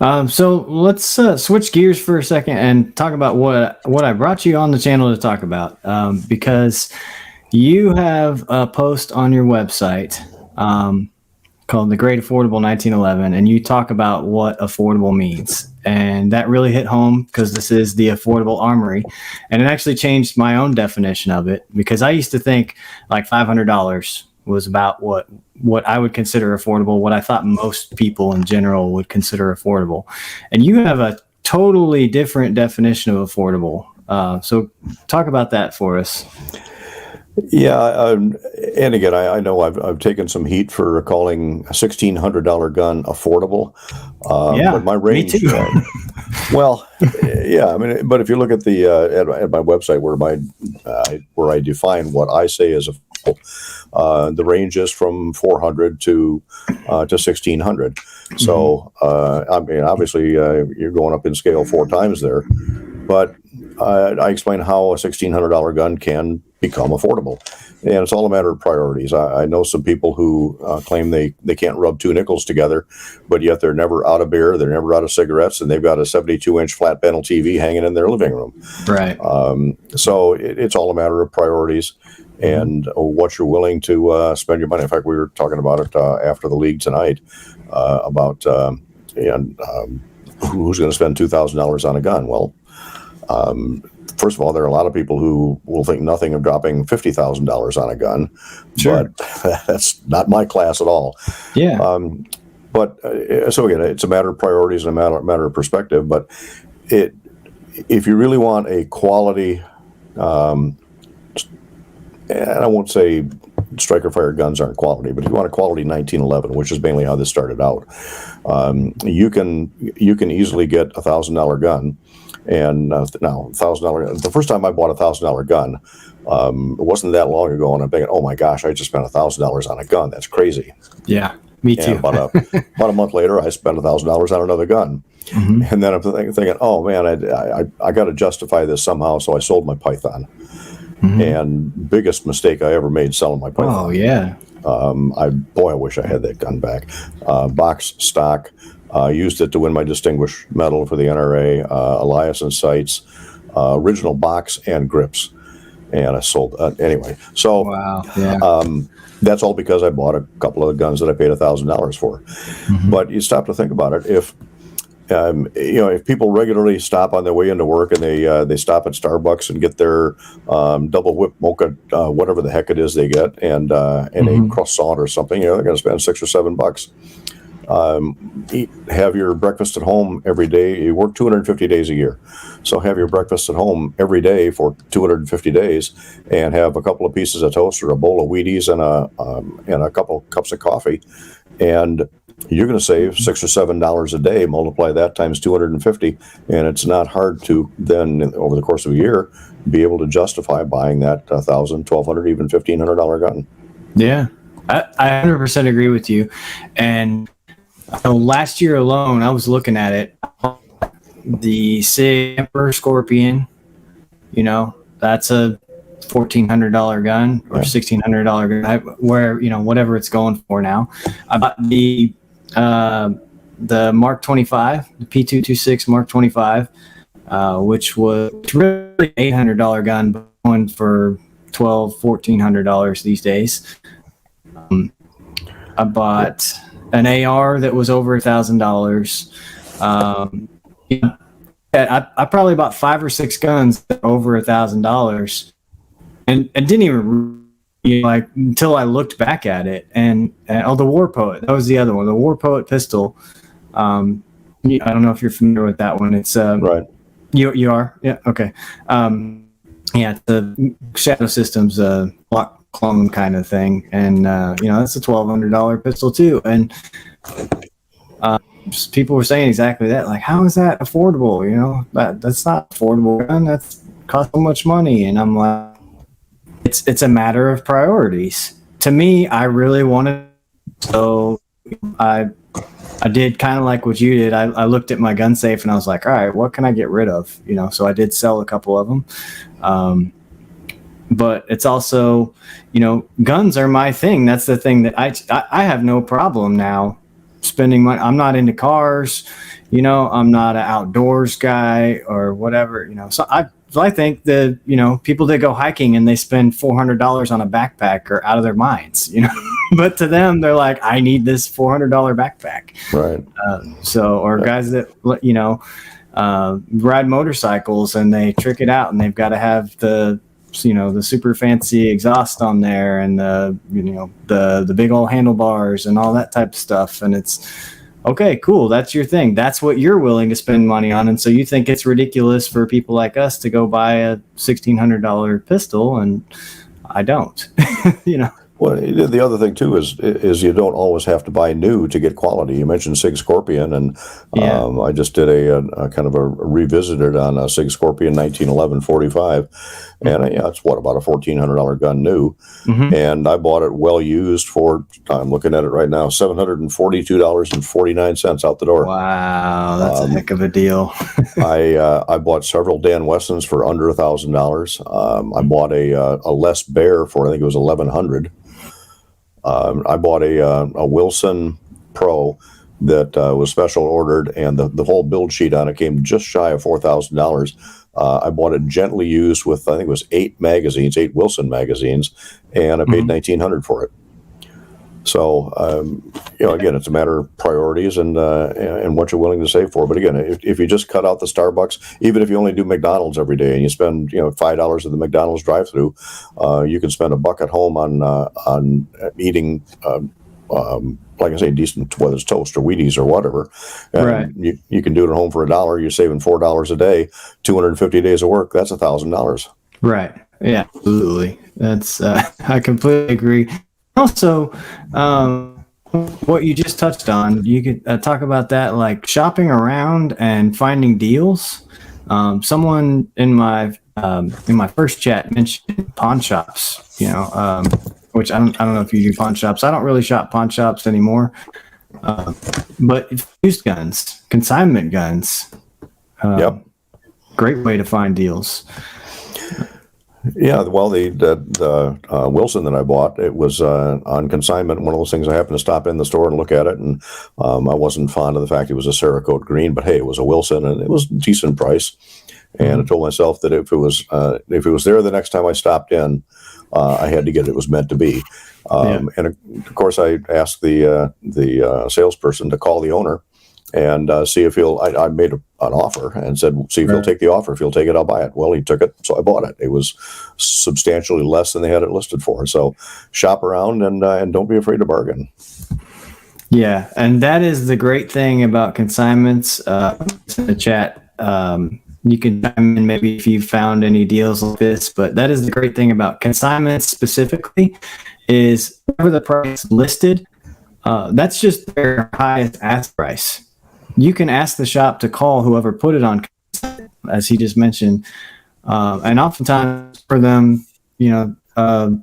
So let's switch gears for a second and talk about what I brought you on the channel to talk about, because you have a post on your website called The Great Affordable 1911, and you talk about what affordable means. And that really hit home because this is the affordable armory. And it actually changed my own definition of it, because I used to think like $500 was about what I would consider affordable, what I thought most people in general would consider affordable. And you have a totally different definition of affordable. So talk about that for us. Yeah, and again, I know I've taken some heat for calling a $1,600 gun affordable. Yeah, but my range, me too. well, yeah, I mean, but if you look at the at my website where I define what I say is affordable, the range is from 400 to 1,600. So I mean, obviously, you're going up in scale 4 times there, but I explain how a $1,600 gun can become affordable, and it's all a matter of priorities. I know some people who claim they can't rub 2 nickels together, but yet they're never out of beer, they're never out of cigarettes, and they've got a 72-inch flat panel TV hanging in their living room. Right. So it's all a matter of priorities and what you're willing to spend your money. In fact, we were talking about it after the league tonight about who's going to spend $2,000 on a gun. Well, first of all, there are a lot of people who will think nothing of dropping $50,000 on a gun, Sure. but that's not my class at all. Yeah. So again, it's a matter of priorities and a matter of perspective. But if you really want a quality, and I won't say striker fire guns aren't quality, but if you want a quality 1911, which is mainly how this started out, you can easily get a $1,000 gun. And now $1,000. The first time I bought a $1,000 gun, it wasn't that long ago, and I'm thinking, "Oh my gosh, I just spent $1,000 on a gun. That's crazy." Yeah, me too. And about a month later, I spent $1,000 on another gun, and then I'm thinking, "Oh man, I got to justify this somehow." So I sold my Python, and biggest mistake I ever made selling my Python. Oh yeah. I wish I had that gun back. Box stock. Used it to win my distinguished medal for the NRA, Eliason sights, original box and grips, and I sold anyway. So Wow. Yeah. that's all because I bought a couple of the guns that I paid $1,000 for. But you stop to think about it. If if people regularly stop on their way into work and they stop at Starbucks and get their double whip mocha, whatever the heck it is they get, and a croissant or something, they're going to spend $6 or $7. Have your breakfast at home every day. You work 250 days a year, so have your breakfast at home every day for 250 days, and have a couple of pieces of toast or a bowl of Wheaties and a couple cups of coffee, and you're going to save $6 or $7 a day. Multiply that times 250, and it's not hard to then, over the course of a year, be able to justify buying that $1,000, $1,200, even $1,500 gun. Yeah, I 100% agree with you, and. So last year alone, I was looking at it. The SIG Emperor Scorpion, that's a $1,400 gun or $1,600 gun, where whatever it's going for now. I bought the Mark 25, the P226 Mark 25, which was really $800 gun, but going for $1,200-$1,400 these days. I bought an AR that was over $1,000. I probably bought 5 or 6 guns that were over $1,000, and didn't even until I looked back at it. And the War Poet, that was the other one, the War Poet pistol. I don't know if you're familiar with that one. It's Right. You are? Yeah. Okay. It's the Shadow Systems block clone kind of thing, and that's a $1,200 pistol too. And people were saying exactly that, like, how is that affordable? That's not affordable gun. That's cost so much money. And I'm like, it's a matter of priorities. To me, I really wanted, so I did kind of like what you did. I looked at my gun safe and I was like, all right, what can I get rid of? So I did sell a couple of them. But it's also, guns are my thing. That's the thing that I have no problem now spending money. I'm not into cars, I'm not an outdoors guy or whatever, So I think that, people that go hiking and they spend $400 on a backpack are out of their minds, but to them, they're like, I need this $400 backpack. Right. Or guys that, ride motorcycles and they trick it out and they've got to have the super fancy exhaust on there and the big old handlebars and all that type of stuff. And it's okay, cool. That's your thing. That's what you're willing to spend money on. And so you think it's ridiculous for people like us to go buy a $1,600 pistol, and I don't, Well, the other thing too is you don't always have to buy new to get quality. You mentioned Sig Scorpion, and I just did a kind of a revisited on a Sig Scorpion 1911 45, and it's about a $1,400 gun new, and I bought it well used for, I'm looking at it right now, $742.49 out the door. Wow, that's a heck of a deal. I bought several Dan Wessons for under $1,000. I bought a Les Bear for, I think it was $1,100. I bought a Wilson Pro that was special ordered, and the whole build sheet on it came just shy of $4,000. I bought it gently used with, I think it was 8 Wilson magazines, and I paid $1,900 for it. So, again, it's a matter of priorities and what you're willing to save for. But again, if you just cut out the Starbucks, even if you only do McDonald's every day and you spend $5 at the McDonald's drive-through, you can spend $1 at home on eating, like I say, decent, whether it's toast or Wheaties or whatever. And right. You can do it at home for $1. You're saving $4 a day, 250 days of work. That's $1,000. Right. Yeah. Absolutely. That's I completely agree. Also, what you just touched on, you could talk about that, like shopping around and finding deals. Someone in my first chat mentioned pawn shops, which I don't know if you do pawn shops. I don't really shop pawn shops anymore. But used guns, consignment guns, great way to find deals. Yeah, well, the Wilson that I bought, it was on consignment. One of those things I happened to stop in the store and look at it, and I wasn't fond of the fact it was a Cerakote green, but hey, it was a Wilson, and it was a decent price. And I told myself that if it was there the next time I stopped in, I had to get it. It was meant to be. And of course, I asked the salesperson to call the owner and see if he'll. I made an offer and said, see if he'll take the offer. If he'll take it, I'll buy it. Well, he took it, so I bought it. It was substantially less than they had it listed for. So shop around and don't be afraid to bargain. Yeah, and that is the great thing about consignments. In the chat, you can chime in maybe if you found any deals like this, but that is the great thing about consignments specifically is whatever the price listed, that's just their highest ask price. You can ask the shop to call whoever put it on, as he just mentioned, and oftentimes for them, a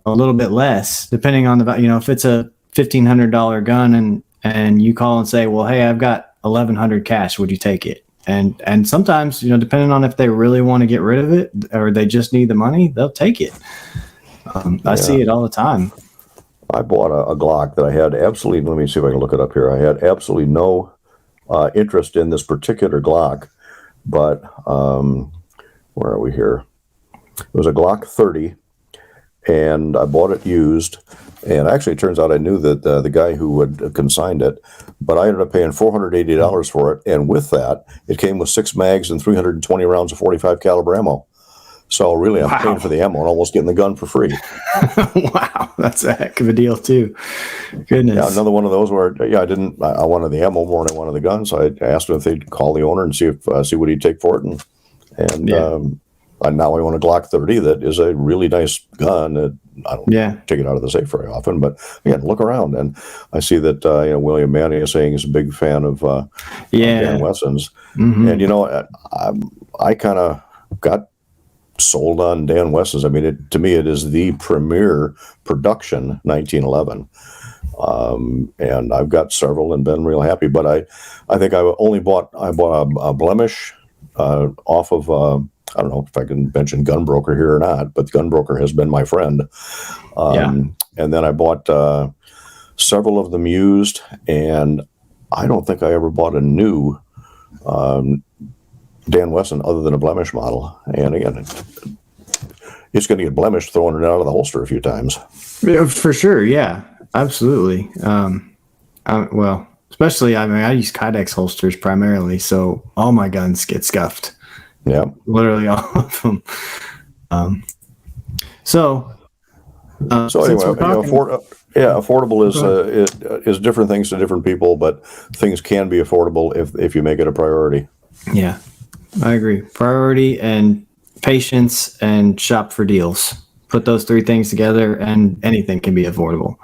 little bit less, depending on the, if it's a $1,500 gun and you call and say, well, hey, I've got $1,100 cash, would you take it? And sometimes, depending on if they really want to get rid of it or they just need the money, they'll take it. I see it all the time. I bought a Glock that I had absolutely, let me see if I can look it up here. I had absolutely no interest in this particular Glock, but where are we here? It was a Glock 30, and I bought it used. And actually, it turns out I knew that the guy who had consigned it, but I ended up paying $480 for it. And with that, it came with 6 mags and 320 rounds of 45 caliber ammo. So really, I'm paying for the ammo and almost getting the gun for free. Wow, that's a heck of a deal too. Goodness. Yeah, another one of those where I wanted the ammo more than I wanted the gun, so I asked him if they'd call the owner and see what he'd take for it, and now I own a Glock 30 that is a really nice gun. I don't take it out of the safe very often, but again, look around and I see that William Manny is saying he's a big fan of Dan Wessons, and I kind of got sold on Dan Wessons. I mean, to me, it is the premier production 1911. And I've got several and been real happy, but I think I bought a blemish off of, I don't know if I can mention Gunbroker here or not, but Gunbroker has been my friend. And then I bought several of them used, and I don't think I ever bought a new Dan Wesson other than a blemish model. And again, it's going to get blemished throwing it out of the holster a few times. Yeah, for sure. Yeah, absolutely. Well, especially, I mean, I use Kydex holsters primarily, so all my guns get scuffed. Yeah. Literally all of them. So anyway, affordable is different things to different people, but things can be affordable if you make it a priority. Yeah, I agree. Priority and patience and shop for deals. Put those three things together and anything can be affordable.